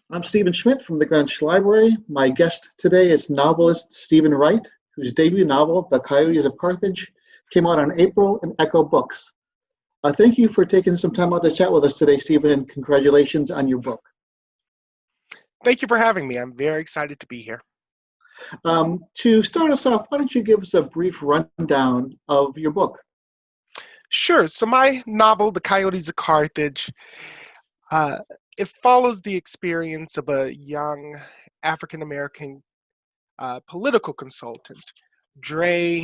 I'm Stephen Schmidt from the Greenwich Library. My guest today is novelist Stephen Wright, whose debut novel, The Coyotes of Carthage, came out in April in Echo Books. Thank you for taking some time out to chat with us today, Stephen, and congratulations on your book. Thank you for having me. I'm very excited to be here. To start us off, why don't you give us a brief rundown of your book? Sure. So my novel, The Coyotes of Carthage, uh, it follows the experience of a young African-American political consultant. Dre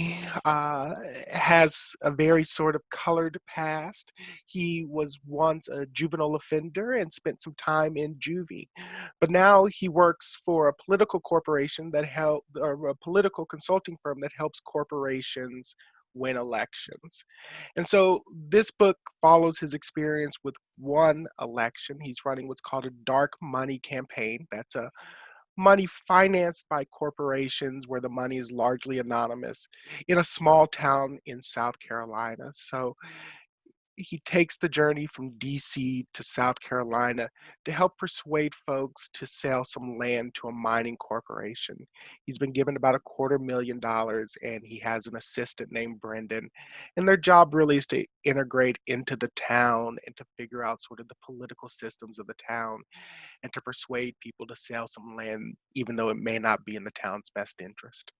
has a very sort of colored past. He was once a juvenile offender and spent some time in juvie, but now he works for a political corporation or a political consulting firm that helps corporations win elections. And so this book follows his experience with one election. He's running what's called a dark money campaign. That's a money financed by corporations where the money is largely anonymous in a small town in South Carolina. So he takes the journey from DC to South Carolina to help persuade folks to sell some land to a mining corporation. He's been given about $250,000 and he has an assistant named Brendan. And their job really is to integrate into the town and to figure out sort of the political systems of the town and to persuade people to sell some land, even though it may not be in the town's best interest.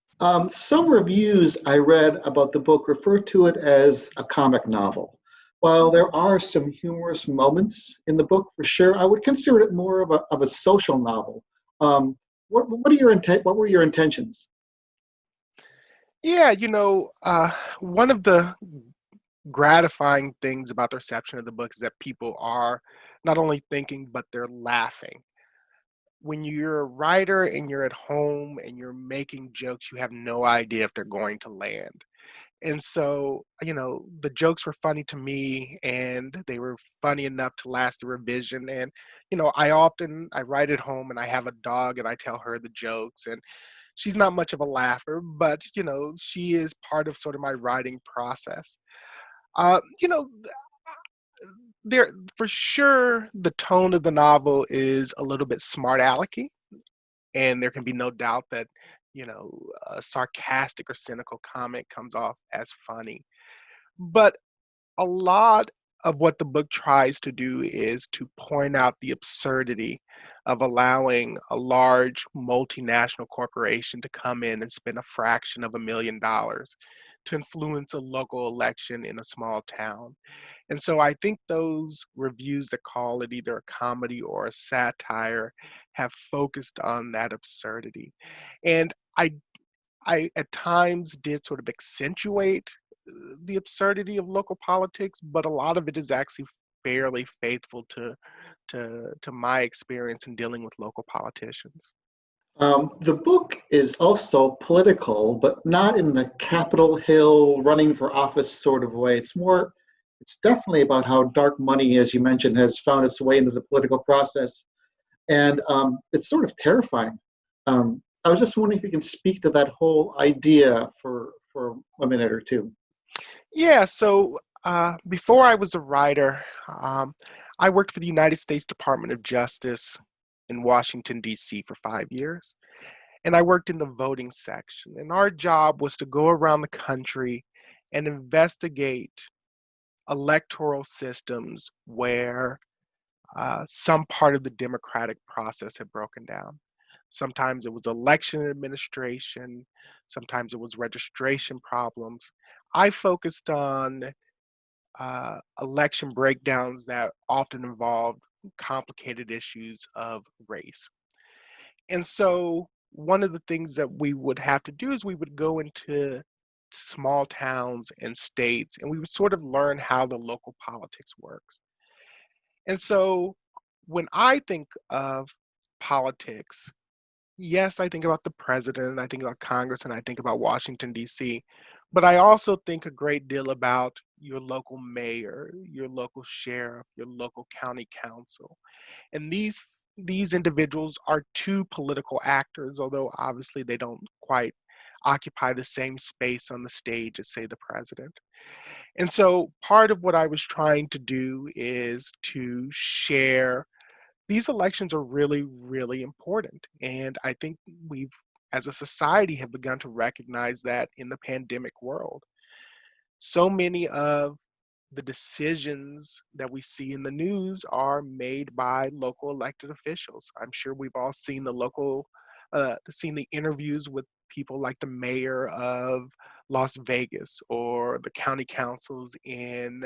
Some reviews I read about the book refer to it as a comic novel. While there are some humorous moments in the book, for sure, I would consider it more of a social novel. What were your intentions? Yeah, one of the gratifying things about the reception of the book is that people are not only thinking, but they're laughing. When you're a writer and you're at home and you're making jokes, you have no idea if they're going to land. And so, the jokes were funny to me and they were funny enough to last the revision. And, I write at home and I have a dog and I tell her the jokes and she's not much of a laugher, but, she is part of sort of my writing process. Uh, you know, there for sure the tone of the novel is a little bit smart alecky, and there can be no doubt that a sarcastic or cynical comment comes off as funny, but a lot of what the book tries to do is to point out the absurdity of allowing a large multinational corporation to come in and spend a fraction of $1 million to influence a local election in a small town. And so I think those reviews that call it either a comedy or a satire have focused on that absurdity. And I at times did sort of accentuate the absurdity of local politics, but a lot of it is actually fairly faithful to my experience in dealing with local politicians. The book is also political, but not in the Capitol Hill running for office sort of way. It's definitely about how dark money, as you mentioned, has found its way into the political process. And it's sort of terrifying. I was just wondering if you can speak to that whole idea for a minute or two. Yeah, so before I was a writer, I worked for the United States Department of Justice in Washington, D.C. for 5 years. And I worked in the voting section. And our job was to go around the country and investigate electoral systems where some part of the democratic process had broken down. Sometimes it was election administration, sometimes it was registration problems. I focused on election breakdowns that often involved complicated issues of race. And so one of the things that we would have to do is we would go into small towns and states and we would sort of learn how the local politics works. And so when I think of politics, yes, I think about the president, I think about Congress, and I think about Washington, D.C., but I also think a great deal about your local mayor, your local sheriff, your local county council. And these individuals are two political actors, although obviously they don't quite occupy the same space on the stage as, say, the president. And so part of what I was trying to do is to share these elections are really, really important. And I think we've, as a society, have begun to recognize that in the pandemic world. So many of the decisions that we see in the news are made by local elected officials. I'm sure we've all seen seen the interviews with people like the mayor of Las Vegas or the county councils in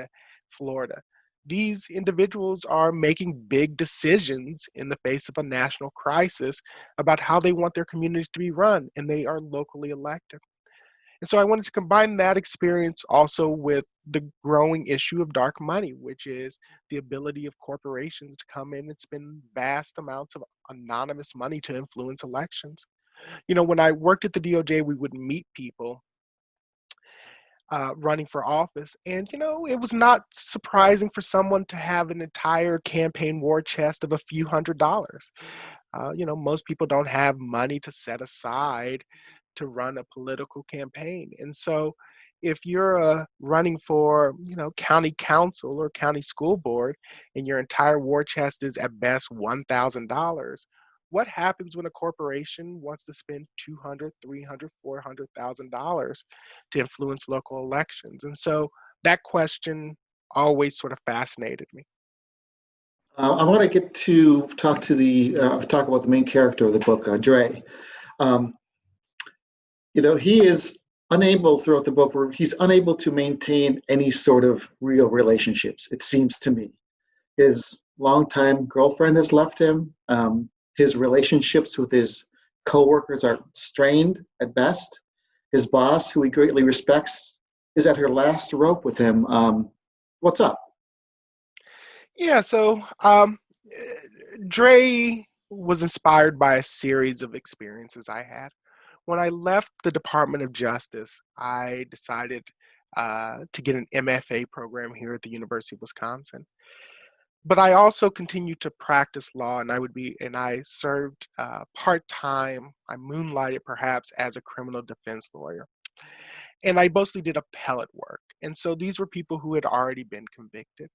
Florida. These individuals are making big decisions in the face of a national crisis about how they want their communities to be run, and they are locally elected. And so I wanted to combine that experience also with the growing issue of dark money, which is the ability of corporations to come in and spend vast amounts of anonymous money to influence elections. When I worked at the DOJ, we would meet people running for office. And, it was not surprising for someone to have an entire campaign war chest of a few $100s. Most people don't have money to set aside to run a political campaign. And so if you're running for, county council or county school board and your entire war chest is at best $1,000, what happens when a corporation wants to spend 200, 300, $400,000 to influence local elections? And so that question always sort of fascinated me. I want to get to talk about the main character of the book, Dre. Um, he is unable throughout the book, where he's unable to maintain any sort of real relationships. It seems to me, his longtime girlfriend has left him. His relationships with his coworkers are strained at best. His boss, who he greatly respects, is at her last rope with him. What's up? Yeah, so Dre was inspired by a series of experiences I had. When I left the Department of Justice, I decided to get an MFA program here at the University of Wisconsin. But I also continued to practice law, and I served part-time. I moonlighted perhaps as a criminal defense lawyer. And I mostly did appellate work. And so these were people who had already been convicted.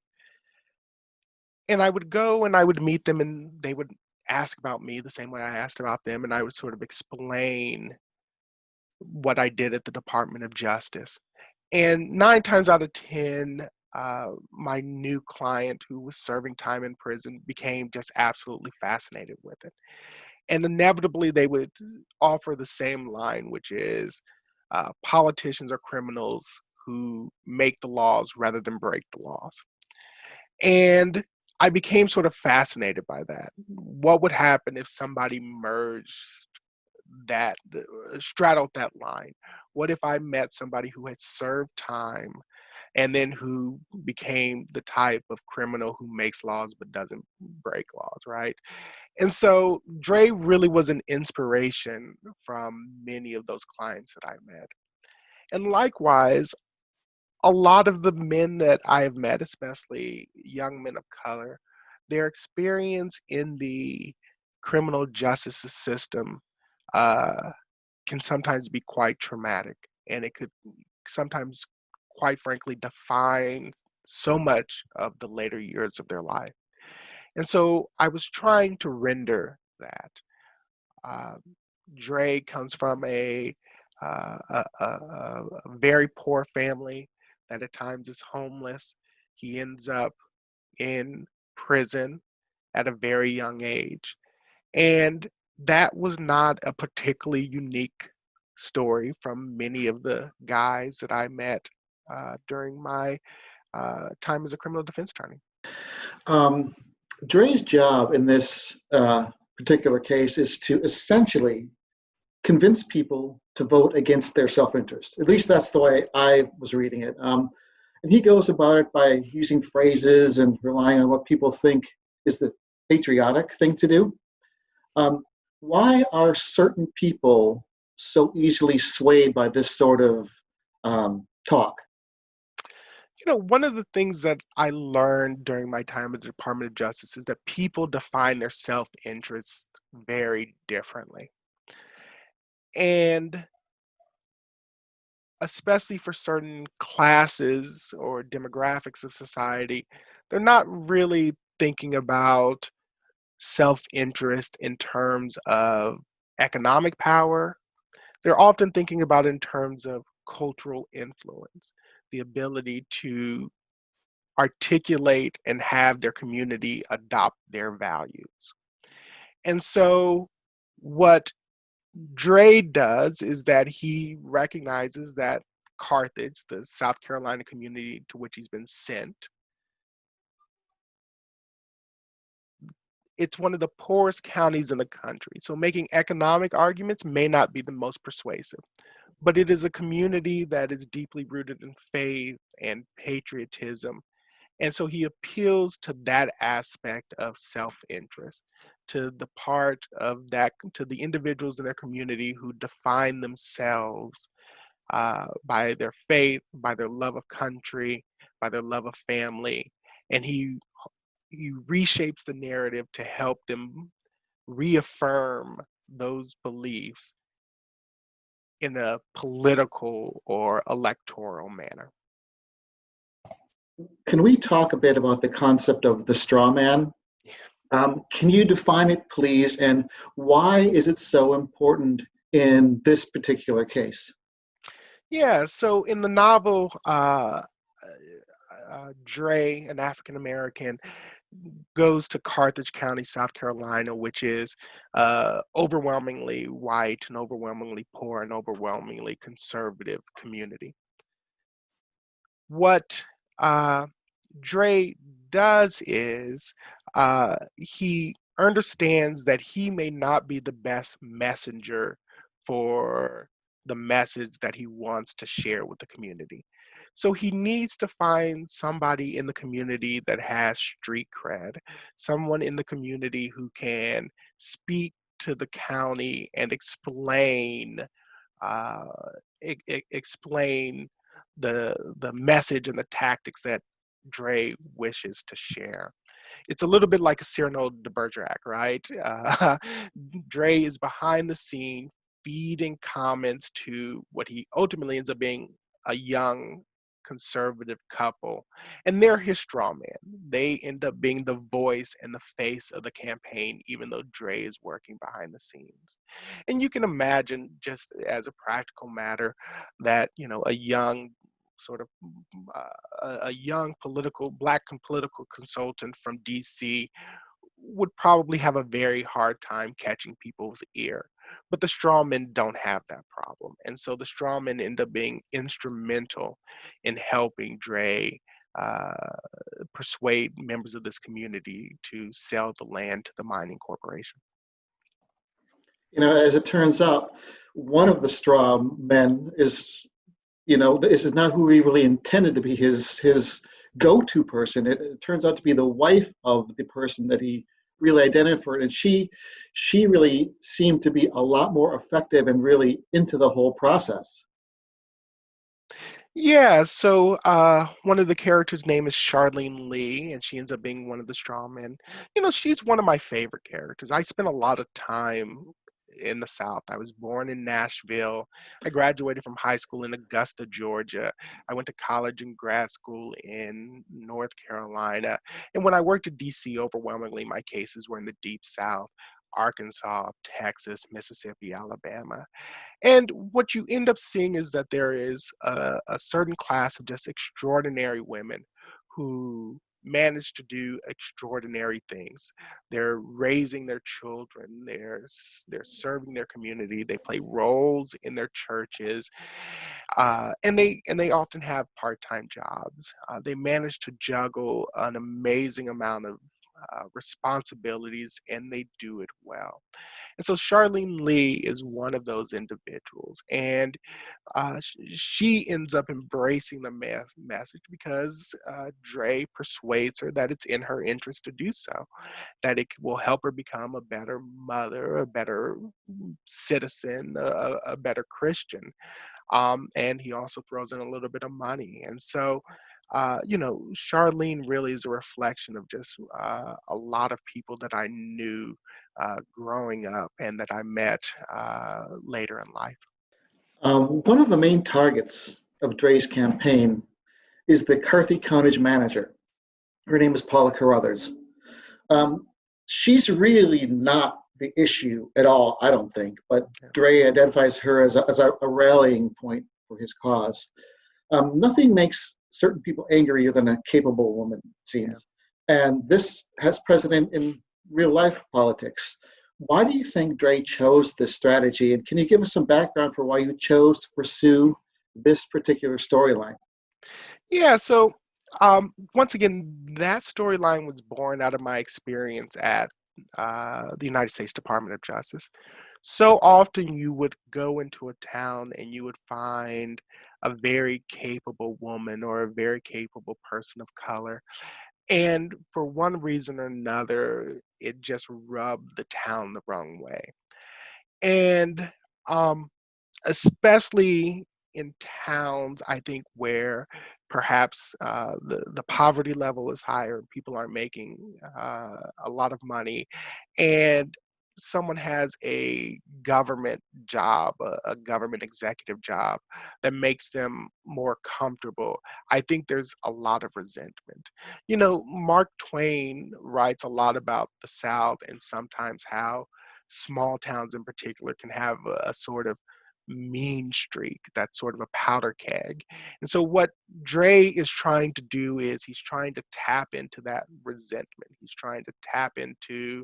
And I would go and I would meet them, and they would ask about me the same way I asked about them, and I would sort of explain what I did at the Department of Justice. And 9 times out of 10, my new client who was serving time in prison became just absolutely fascinated with it. And inevitably, they would offer the same line, which is politicians are criminals who make the laws rather than break the laws. And I became sort of fascinated by that. What would happen if somebody merged straddled that line? What if I met somebody who had served time and then who became the type of criminal who makes laws but doesn't break laws, right? And so Dre really was an inspiration from many of those clients that I met. And likewise, a lot of the men that I have met, especially young men of color, their experience in the criminal justice system uh, can sometimes be quite traumatic, and it could sometimes, quite frankly, define so much of the later years of their life. And so I was trying to render that. Uh, Dre comes from a very poor family that at times is homeless. He ends up in prison at a very young age. And that was not a particularly unique story from many of the guys that I met during my time as a criminal defense attorney. Um, Dre's job in this particular case is to essentially convince people to vote against their self-interest. At least that's the way I was reading it. And he goes about it by using phrases and relying on what people think is the patriotic thing to do. Why are certain people so easily swayed by this sort of talk? One of the things that I learned during my time at the Department of Justice is that people define their self-interest very differently. And especially for certain classes or demographics of society, they're not really thinking about self-interest in terms of economic power. They're often thinking about it in terms of cultural influence, the ability to articulate and have their community adopt their values. And so what Dre does is that he recognizes that Carthage, the South Carolina community to which he's been sent, it's one of the poorest counties in the country. So making economic arguments may not be the most persuasive, but it is a community that is deeply rooted in faith and patriotism. And so he appeals to that aspect of self-interest, to the part of that, to the individuals in their community who define themselves by their faith, by their love of country, by their love of family. And he reshapes the narrative to help them reaffirm those beliefs in a political or electoral manner. Can we talk a bit about the concept of the straw man? Can you define it, please, and why is it so important in this particular case? Yeah, so in the novel, Dre, an African American, goes to Carthage County, South Carolina, which is overwhelmingly white and overwhelmingly poor and overwhelmingly conservative community. What Dre does is he understands that he may not be the best messenger for the message that he wants to share with the community. So he needs to find somebody in the community that has street cred, someone in the community who can speak to the county and uh, explain the message and the tactics that Dre wishes to share. It's a little bit like a Cyrano de Bergerac, right? Dre is behind the scene feeding comments to what he ultimately ends up being a young conservative couple. And they're his straw man. They end up being the voice and the face of the campaign, even though Dre is working behind the scenes. And you can imagine, just as a practical matter, that, you know, a young sort of a young black political consultant from DC would probably have a very hard time catching people's ear. But the strawmen don't have that problem. And so the strawmen end up being instrumental in helping Dre uh, persuade members of this community to sell the land to the mining corporation. You know, as it turns out, one of the straw men is, you know, this is not who he really intended to be his go-to person. It turns out to be the wife of the person that he really identified, and she really seemed to be a lot more effective and really into the whole process. Yeah, so one of the characters' name is Charlene Lee, and she ends up being one of the strawmen. You know, she's one of my favorite characters. I spent a lot of time in the South. I was born in Nashville. I graduated from high school in Augusta, Georgia. I went to college and grad school in North Carolina. And when I worked at DC, overwhelmingly my cases were in the Deep South, Arkansas, Texas, Mississippi, Alabama. And what you end up seeing is that there is a certain class of just extraordinary women who manage to do extraordinary things. They're raising their children, they're serving their community, they play roles in their churches, and they often have part-time jobs. They manage to juggle an amazing amount of responsibilities, and they do it well. And so Charlene Lee is one of those individuals. And she ends up embracing the message because Dre persuades her that it's in her interest to do so, that it will help her become a better mother, a better citizen, a better Christian. And he also throws in a little bit of money. And so, you know, Charlene really is a reflection of just a lot of people that I knew growing up and that I met later in life. One of the main targets of Dre's campaign is the Carthage County manager. Her name is Paula Carruthers. Um, she's really not the issue at all, I don't think. But Yeah. Dre identifies her as a rallying point for his cause. Nothing makes certain people angrier than a capable woman, it Yeah. seems. And this has precedent in real life politics. Why do you think Dre chose this strategy? And can you give us some background for why you chose to pursue this particular storyline? Yeah, so once again, that storyline was born out of my experience at the United States Department of Justice. So often you would go into a town and you would find a very capable woman or a very capable person of color. And for one reason or another, it just rubbed the town the wrong way. And um, especially in towns, I think, where perhaps the poverty level is higher, people aren't making a lot of money, and someone has a government job, a government executive job that makes them more comfortable. I think there's a lot of resentment. You know, Mark Twain writes a lot about the South and sometimes how small towns in particular can have a sort of mean streak, that's sort of a powder keg. And so what Dre is trying to do is he's trying to tap into that resentment. He's trying to tap into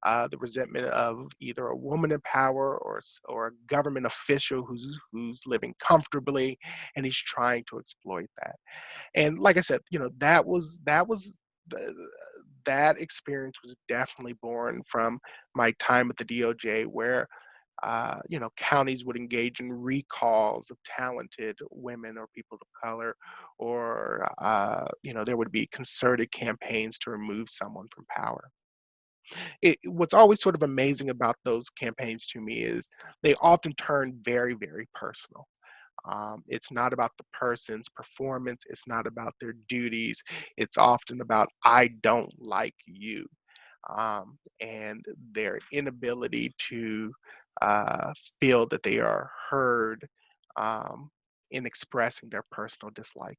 the resentment of either a woman in power or a government official who's living comfortably, and he's trying to exploit that. And like I said, you know, the, that experience was definitely born from my time at the DOJ, where you know, counties would engage in recalls of talented women or people of color, or you know, there would be concerted campaigns to remove someone from power. What's always sort of amazing about those campaigns to me is they often turn very, very personal. It's not about the person's performance. It's not about their duties. It's often about, I don't like you, and their inability to feel that they are heard um, in expressing their personal dislike.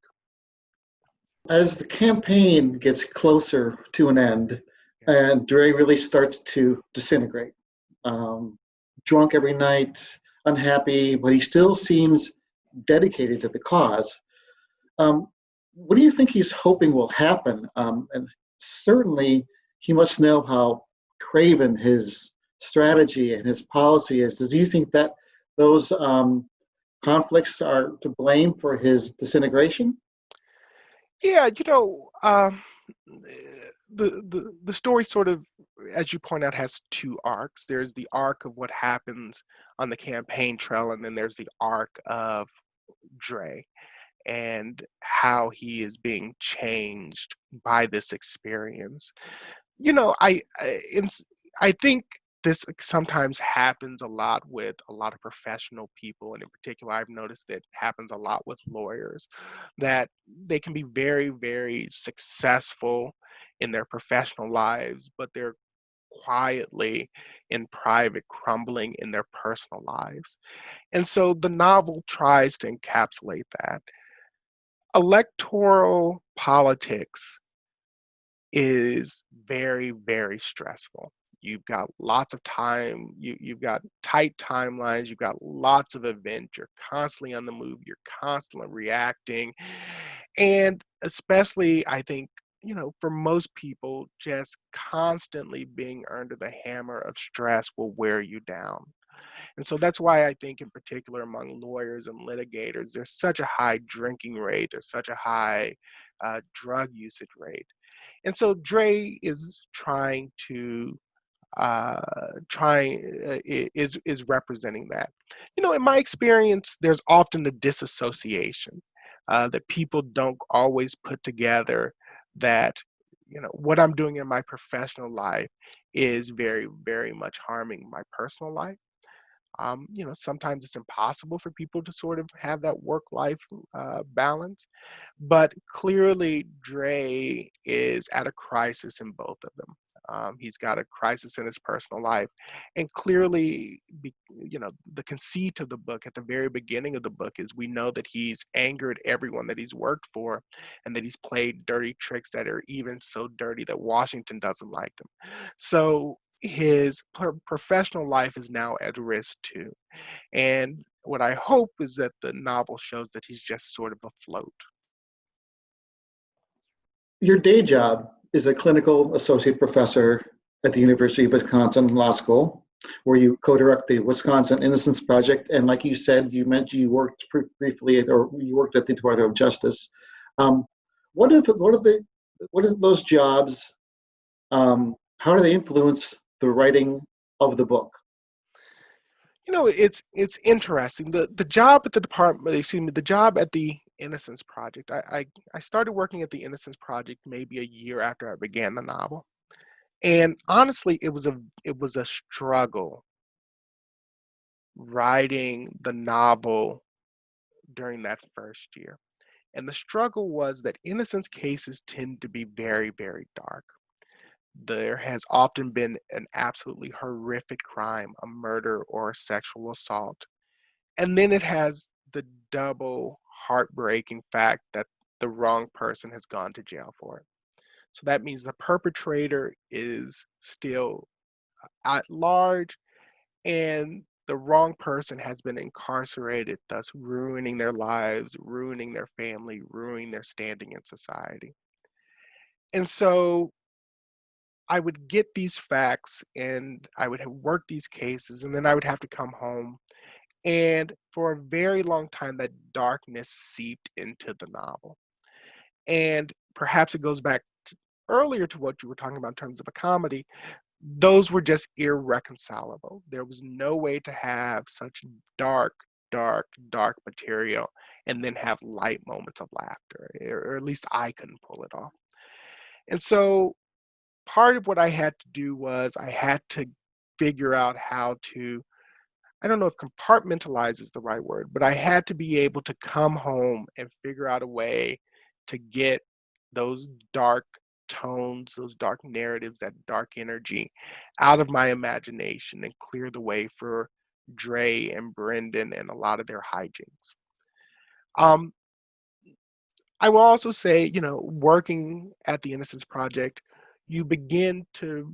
As the campaign gets closer to an end, Yeah. and Dre really starts to disintegrate, um, drunk every night, unhappy, but he still seems dedicated to the cause. Um, what do you think he's hoping will happen? And certainly, he must know how craven his strategy and his policy is. Does you think that those conflicts are to blame for his disintegration? Yeah, you know, the story sort of, as you point out, has two arcs. There's the arc of what happens on the campaign trail, and then there's the arc of Dre and how he is being changed by this experience. You know, I think this sometimes happens a lot with a lot of professional people, and in particular, I've noticed that happens a lot with lawyers, that they can be very, very successful in their professional lives, but they're quietly in private crumbling in their personal lives. And so the novel tries to encapsulate that. Electoral politics is very, very stressful. You've got lots of time, you've got tight timelines, you've got lots of events, you're constantly on the move, you're constantly reacting. And especially, I think, you know, for most people, just constantly being under the hammer of stress will wear you down. And so that's why I think, in particular, among lawyers and litigators, there's such a high drinking rate, there's such a high drug usage rate. And so Dre is trying to is representing that. You know, in my experience, there's often a disassociation that people don't always put together. That, you know, what I'm doing in my professional life is very, very much harming my personal life. Sometimes it's impossible for people to sort of have that work-life balance, but clearly Dre is at a crisis in both of them. He's got a crisis in his personal life, and clearly, the conceit of the book at the very beginning of the book is we know that he's angered everyone that he's worked for, and that he's played dirty tricks that are even so dirty that Washington doesn't like them. So his professional life is now at risk too. And what I hope is that the novel shows that he's just sort of afloat. Your day job is a clinical associate professor at the University of Wisconsin Law School, where you co-direct the Wisconsin Innocence Project. And like you said, you mentioned you worked briefly, or you worked at the Department of Justice. What are those jobs? How do they influence the writing of the book? It's interesting. The job at the department, excuse me, the job at the Innocence Project. I started working at the Innocence Project maybe a year after I began the novel, and honestly, it was a struggle writing the novel during that first year. And the struggle was that innocence cases tend to be very, very dark. There has often been an absolutely horrific crime, a murder or a sexual assault. And then it has the double heartbreaking fact that the wrong person has gone to jail for it. So that means the perpetrator is still at large, and the wrong person has been incarcerated, thus ruining their lives, ruining their family, ruining their standing in society. And so I would get these facts and I would have worked these cases, and then I would have to come home. And for a very long time, that darkness seeped into the novel. And perhaps it goes back earlier to what you were talking about in terms of a comedy. Those were just irreconcilable. There was no way to have such dark, dark, dark material and then have light moments of laughter, or at least I couldn't pull it off. And so part of what I had to do was I had to figure out how to, I don't know if compartmentalize is the right word, but I had to be able to come home and figure out a way to get those dark tones, those dark narratives, that dark energy out of my imagination and clear the way for Dre and Brendan and a lot of their hijinks. Um, I will also say, working at the Innocence Project, you begin to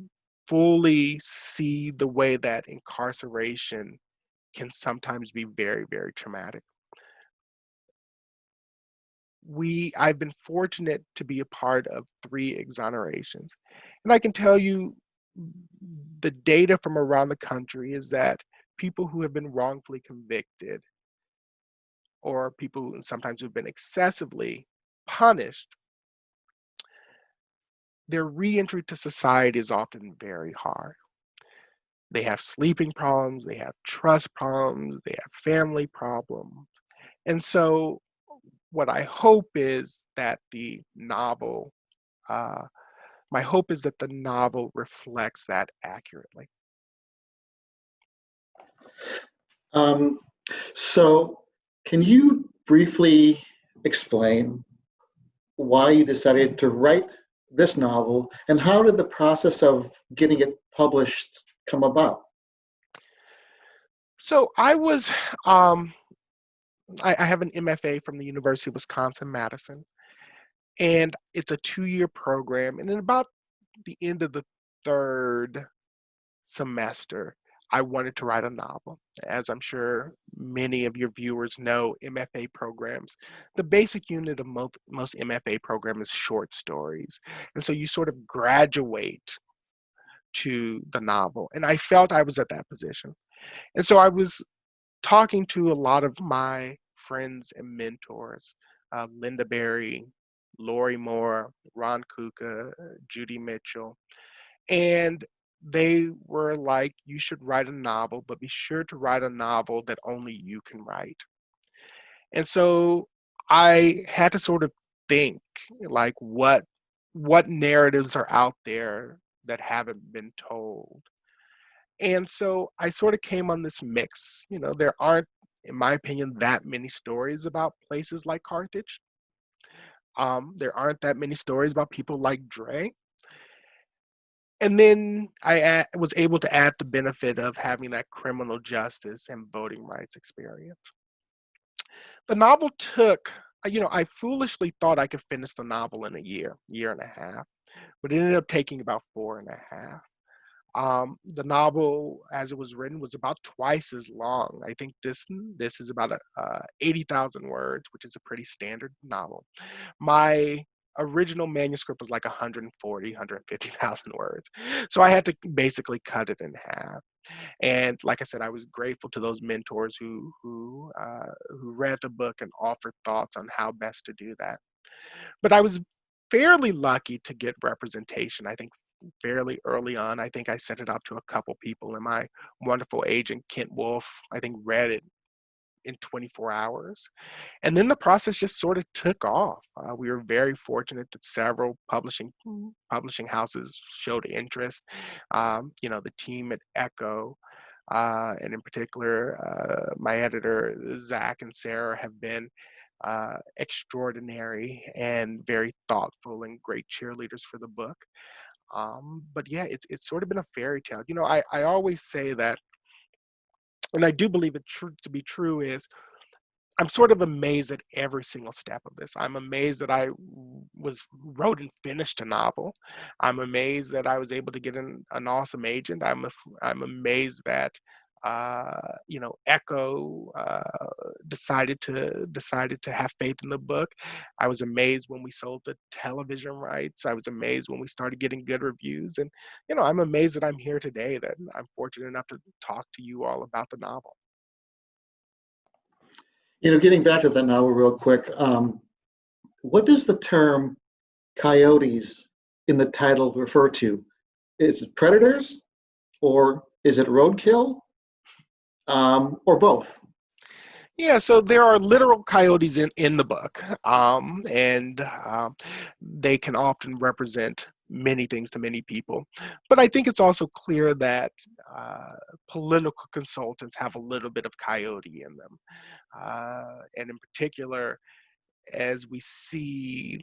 fully see the way that incarceration can sometimes be very, very traumatic. I've been fortunate to be a part of 3 exonerations. And I can tell you the data from around the country is that people who have been wrongfully convicted, or people who sometimes have been excessively punished, their reentry to society is often very hard. They have sleeping problems, they have trust problems, they have family problems. And so what I hope is that the novel, uh, my hope is that the novel reflects that accurately. Um, so, can you briefly explain why you decided to write this novel, and how did the process of getting it published come about? So I have an MFA from the University of Wisconsin-Madison, and it's a 2-year program. And then about the end of the 3rd semester, I wanted to write a novel. As I'm sure many of your viewers know, MFA programs, the basic unit of most MFA program is short stories. And so you sort of graduate to the novel. And I felt I was at that position. And so I was talking to a lot of my friends and mentors, Linda Berry, Lori Moore, Ron Kuka, Judy Mitchell, and they were like, you should write a novel, but be sure to write a novel that only you can write. And so I had to sort of think, like, what narratives are out there that haven't been told. And so I sort of came on this mix. There aren't, in my opinion, that many stories about places like Carthage. There aren't that many stories about people like Dre. And then was able to add the benefit of having that criminal justice and voting rights experience. The novel took, I foolishly thought I could finish the novel in a year and a half, but it ended up taking about 4.5. The novel, as it was written, was about twice as long. I think this is about 80,000 words, which is a pretty standard novel. My original manuscript was like 140, 150,000 words. So I had to basically cut it in half. And like I said, I was grateful to those mentors who read the book and offered thoughts on how best to do that. But I was fairly lucky to get representation. I think fairly early on. I think I sent it out to a couple people, and my wonderful agent Kent Wolf, I think, read it in 24 hours. And then the process just sort of took off. We were very fortunate that several publishing houses showed interest. The team at Echo, and in particular, my editor, Zach and Sarah, have been extraordinary and very thoughtful and great cheerleaders for the book. But yeah, it's sort of been a fairy tale. I always say that, and I do believe it to be true, is I'm sort of amazed at every single step of this. I'm amazed that I wrote and finished a novel. I'm amazed that I was able to get an awesome agent. I'm amazed that Echo decided to have faith in the book. I was amazed when we sold the television rights. I was amazed when we started getting good reviews, and I'm amazed that I'm here today. That I'm fortunate enough to talk to you all about the novel. Getting back to that novel real quick, what does the term coyotes in the title refer to? Is it predators, or is it roadkill, or both? Yeah, so there are literal coyotes in the book, and they can often represent many things to many people. But I think it's also clear that political consultants have a little bit of coyote in them. And in particular, as we see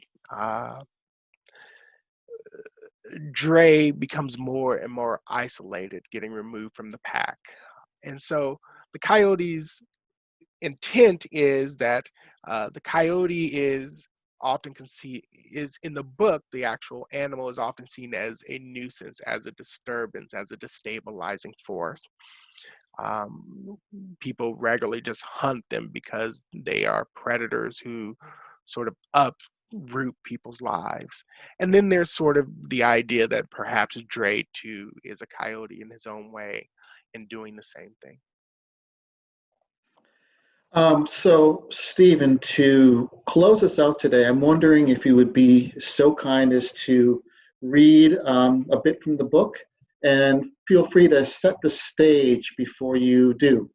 Dre becomes more and more isolated, getting removed from the pack. And so the coyotes' intent is that the coyote is is in the book, the actual animal is often seen as a nuisance, as a disturbance, as a destabilizing force. People regularly just hunt them because they are predators who sort of uproot people's lives. And then there's sort of the idea that perhaps Dre too is a coyote in his own way and doing the same thing. So, Stephen, to close us out today, I'm wondering if you would be so kind as to read a bit from the book, and feel free to set the stage before you do.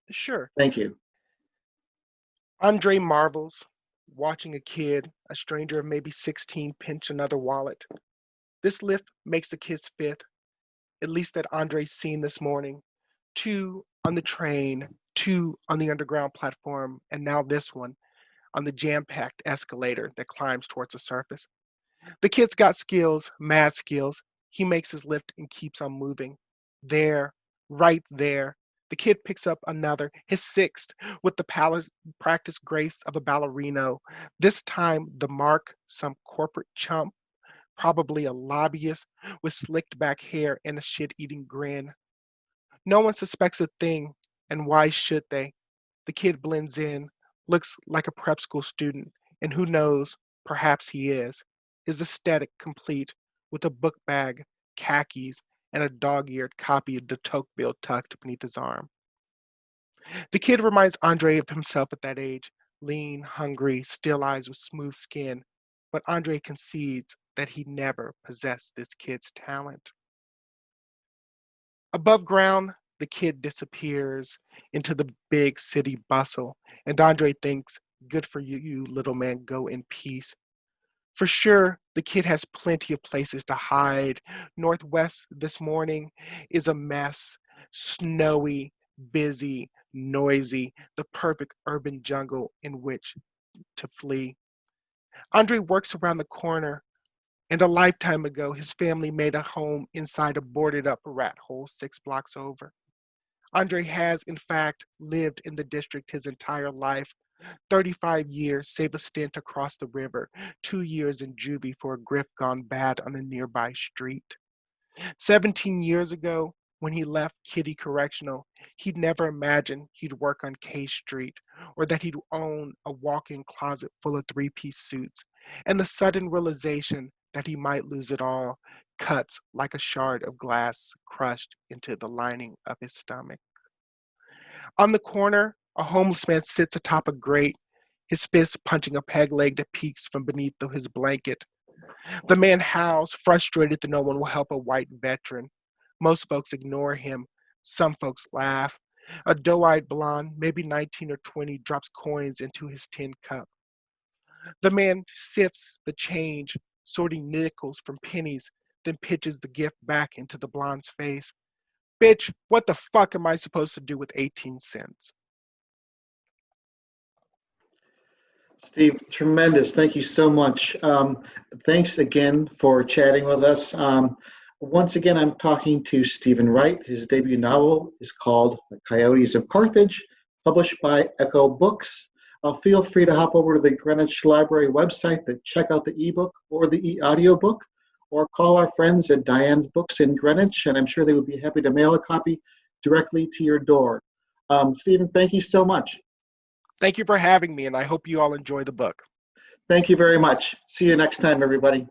Sure. Thank you. Andre marvels, watching a kid, a stranger of maybe 16, pinch another wallet. This lift makes the kid's fifth, at least that Andre's seen this morning. 2 on the train, 2 on the underground platform, and now this one on the jam-packed escalator that climbs towards the surface. The kid's got skills, mad skills. He makes his lift and keeps on moving. There, right there. The kid picks up another, his sixth, with the practiced grace of a ballerino. This time, the mark, some corporate chump, probably a lobbyist with slicked back hair and a shit-eating grin. No one suspects a thing, and why should they? The kid blends in, looks like a prep school student, and who knows, perhaps he is. His aesthetic complete with a book bag, khakis, and a dog-eared copy of the Tocqueville tucked beneath his arm. The kid reminds Andre of himself at that age, lean, hungry, still eyes with smooth skin, but Andre concedes that he never possessed this kid's talent. Above ground, the kid disappears into the big city bustle, and Andre thinks, good for you, you little man, go in peace. For sure, the kid has plenty of places to hide. Northwest this morning is a mess. Snowy, busy, noisy, the perfect urban jungle in which to flee. Andre works around the corner, and a lifetime ago, his family made a home inside a boarded up rat hole 6 blocks over. Andre has, in fact, lived in the district his entire life, 35 years, save a stint across the river, 2 years in juvie for a grift gone bad on a nearby street. 17 years ago, when he left Kitty Correctional, he'd never imagined he'd work on K Street or that he'd own a walk-in closet full of three-piece suits. And the sudden realization that he might lose it all cuts like a shard of glass crushed into the lining of his stomach. On the corner, a homeless man sits atop a grate, his fist punching a peg leg that peeks from beneath his blanket. The man howls, frustrated that no one will help a white veteran. Most folks ignore him. Some folks laugh. A doe-eyed blonde, maybe 19 or 20, drops coins into his tin cup. The man sifts the change, sorting nickels from pennies, then pitches the gift back into the blonde's face. Bitch, what the fuck am I supposed to do with 18 cents? Steve, tremendous. Thank you so much. Thanks again for chatting with us. Once again, I'm talking to Stephen Wright. His debut novel is called The Coyotes of Carthage, published by Echo Books. Feel free to hop over to the Greenwich Library website to check out the ebook or the e-audiobook, or call our friends at Diane's Books in Greenwich, and I'm sure they would be happy to mail a copy directly to your door. Stephen, thank you so much. Thank you for having me, and I hope you all enjoy the book. Thank you very much. See you next time, everybody.